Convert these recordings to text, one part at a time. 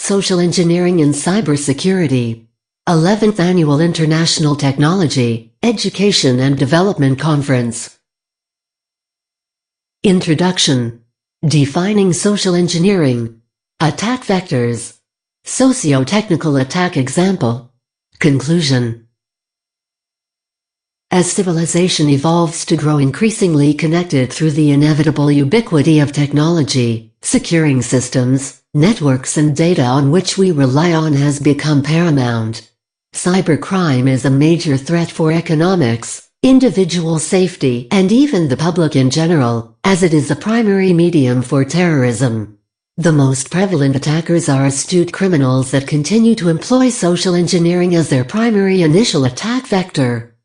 Social Engineering in Cybersecurity. 11th Annual International Technology, Education and Development Conference. Introduction. Defining social engineering. Attack vectors. Socio-technical attack example. Conclusion. As civilization evolves to grow increasingly connected through the inevitable ubiquity of technology, securing systems, networks and data on which we rely on has become paramount. Cybercrime is a major threat for economics, individual safety and even the public in general, as it is a primary medium for terrorism. The most prevalent attackers are astute criminals that continue to employ social engineering as their primary initial attack vector.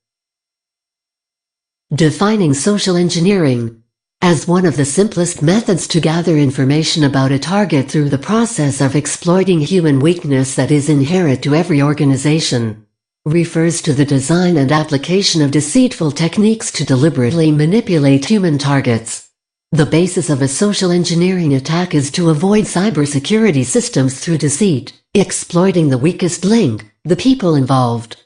Defining social engineering. As one of the simplest methods to gather information about a target through the process of exploiting human weakness that is inherent to every organization, refers to the design and application of deceitful techniques to deliberately manipulate human targets. The basis of a social engineering attack is to avoid cybersecurity systems through deceit, exploiting the weakest link, the people involved.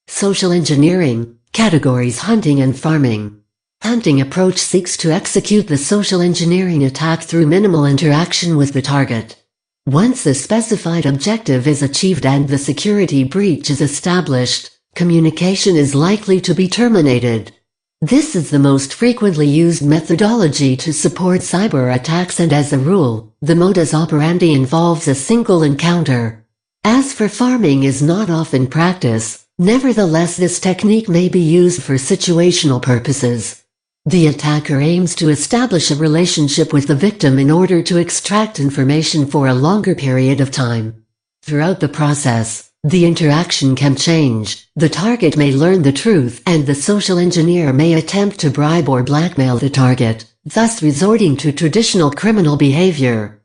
Social engineering. Categories: hunting and farming. Hunting approach seeks to execute the social engineering attack through minimal interaction with the target. Once the specified objective is achieved and the security breach is established, communication is likely to be terminated. This is the most frequently used methodology to support cyber attacks, and as a rule, the modus operandi involves a single encounter. As for farming is not often practiced, nevertheless this technique may be used for situational purposes. The attacker aims to establish a relationship with the victim in order to extract information for a longer period of time. Throughout the process, the interaction can change, the target may learn the truth, and the social engineer may attempt to bribe or blackmail the target, thus resorting to traditional criminal behavior.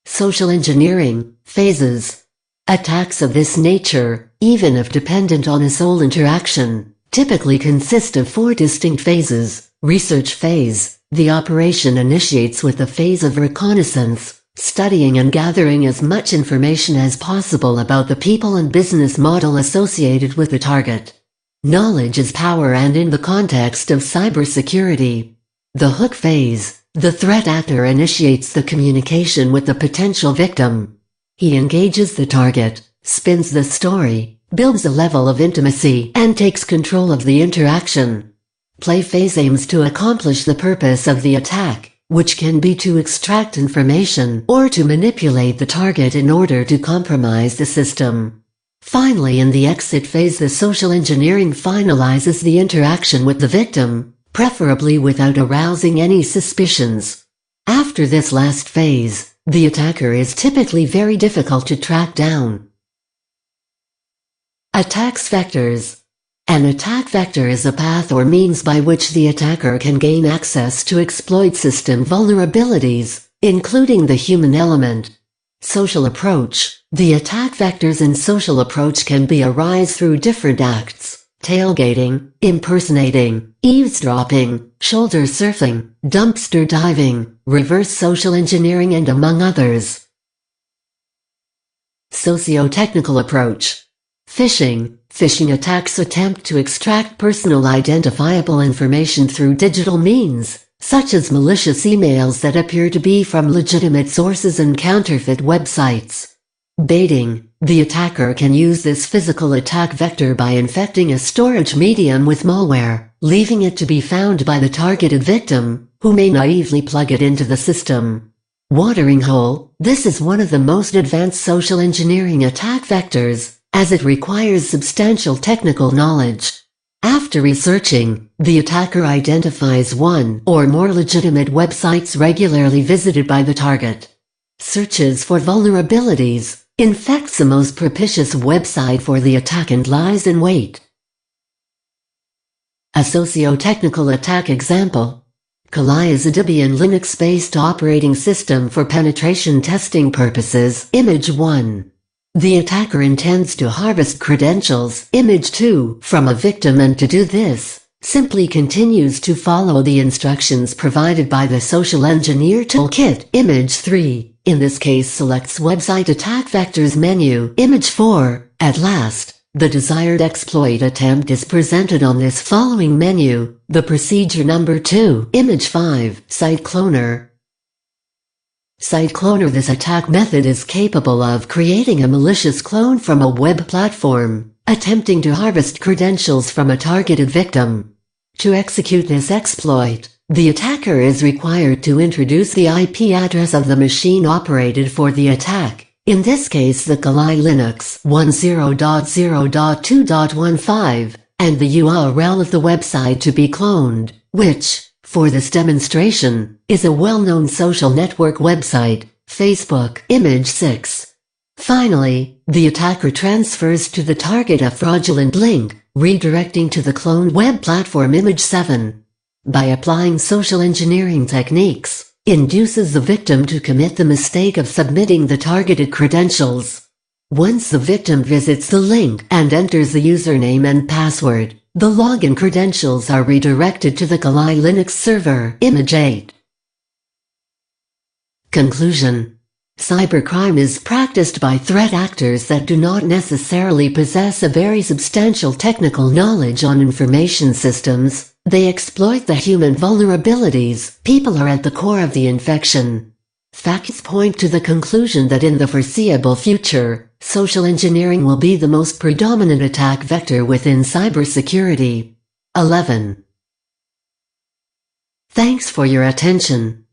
Social engineering phases. Attacks of this nature, even if dependent on a sole interaction, typically consist of 4 distinct phases. Research phase. The operation initiates with a phase of reconnaissance, studying and gathering as much information as possible about the people and business model associated with the target. Knowledge is power, and in the context of cybersecurity. The hook phase. The threat actor initiates the communication with the potential victim. He engages the target, spins the story, builds a level of intimacy, and takes control of the interaction. Play phase aims to accomplish the purpose of the attack, which can be to extract information or to manipulate the target in order to compromise the system. Finally, in the exit phase, the social engineering finalizes the interaction with the victim, preferably without arousing any suspicions. After this last phase, the attacker is typically very difficult to track down. Attacks vectors. An attack vector is a path or means by which the attacker can gain access to exploit system vulnerabilities, including the human element. Social approach. The attack vectors in social approach can arise through different acts: tailgating, impersonating, eavesdropping, shoulder surfing, dumpster diving, reverse social engineering, and among others. Socio-technical approach. Phishing. Phishing attacks attempt to extract personal identifiable information through digital means, such as malicious emails that appear to be from legitimate sources and counterfeit websites. Baiting. The attacker can use this physical attack vector by infecting a storage medium with malware, leaving it to be found by the targeted victim, who may naively plug it into the system. Watering hole. This is one of the most advanced social engineering attack vectors, as it requires substantial technical knowledge. After researching, the attacker identifies one or more legitimate websites regularly visited by the target. Searches for vulnerabilities, infects the most propitious website for the attack and lies in wait. A socio-technical attack example. Kali is a Debian Linux-based operating system for penetration testing purposes. Image 1. The attacker intends to harvest credentials, image 2, from a victim, and to do this, simply continues to follow the instructions provided by the Social Engineer Toolkit. Image 3, in this case selects Website Attack Vectors menu. Image 4, at last, the desired exploit attempt is presented on this following menu, the procedure number 2. Image 5, Site Cloner. Site Cloner. This attack method is capable of creating a malicious clone from a web platform, attempting to harvest credentials from a targeted victim. To execute this exploit, the attacker is required to introduce the IP address of the machine operated for the attack, in this case the Kali Linux 10.0.2.15, and the URL of the website to be cloned, which, for this demonstration, is a well-known social network website, Facebook. Image 6. Finally, the attacker transfers to the target a fraudulent link, redirecting to the cloned web platform. Image 7. By applying social engineering techniques, induces the victim to commit the mistake of submitting the targeted credentials. Once the victim visits the link and enters the username and password, the login credentials are redirected to the Kali Linux server. Image 8. Conclusion. Cybercrime is practiced by threat actors that do not necessarily possess a very substantial technical knowledge on information systems. They exploit the human vulnerabilities. People are at the core of the infection. Facts point to the conclusion that in the foreseeable future, social engineering will be the most predominant attack vector within cybersecurity. 11. Thanks for your attention.